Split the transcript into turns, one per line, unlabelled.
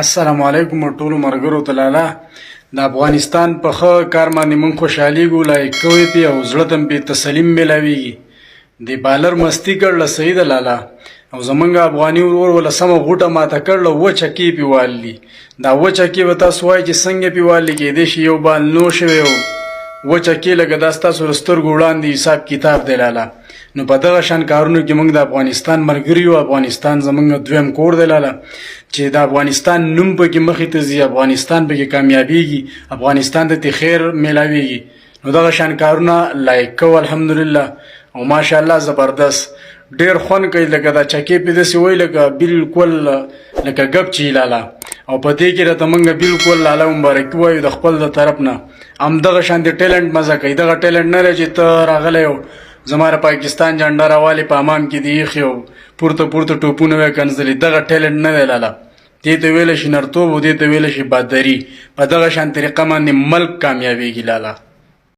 السلام علیکم ټولو مرګرو ته لاله د افغانستان په ښه کار باندې مونږ خوشحالیږو لایک کوئ پې او زړه ته مې تسلیم میلاویږي د بالر مستی کړله صحیح ده لاله او زمونږ افغاني ورور وله سمه غوټه ماته کړله وچه کې پې والي دا وچه کې به تاسو وایئ چې څنګه پې والي کېدای شي یو بال نو شوی و وچه کې لکه دا ستاسو له سترګو وړاندې حساب کتاب دی لاله نو په دغه شان کارونو کې موږ د افغانستان ملګري یو افغانستان زموږ دویم کور دی لاله چې د افغانستان نوم پکې مخې ته ځي افغانستان پکې کامیابیږي افغانستان ته خیر میلاویږي نو دغه شان کارونه لایک کوو الحمدلله او ماشاءالله زبردست ډیر خوند کوي لکه دا چکې پې داسې وایي لکه بالکل لکه ګپ چې لاله او په دې کې راته موږ بالکل لاله مبارکي وایو د خپل د طرف نه همدغه شان د ټیلنټ مزه کوي دغه ټیلنټ نه دی چې ته راغلی و زما د پاکستان جنډه راوالې په امام کې دی ایښی و پورته پورته ټوپونه وی کنځلي دغه ټیلنټ نه دی لاله دې ته ویلی شي نرتوب او دې ته ویلی شي بادري په دغه شان طریقه باندې ملک کامیابیږي لاله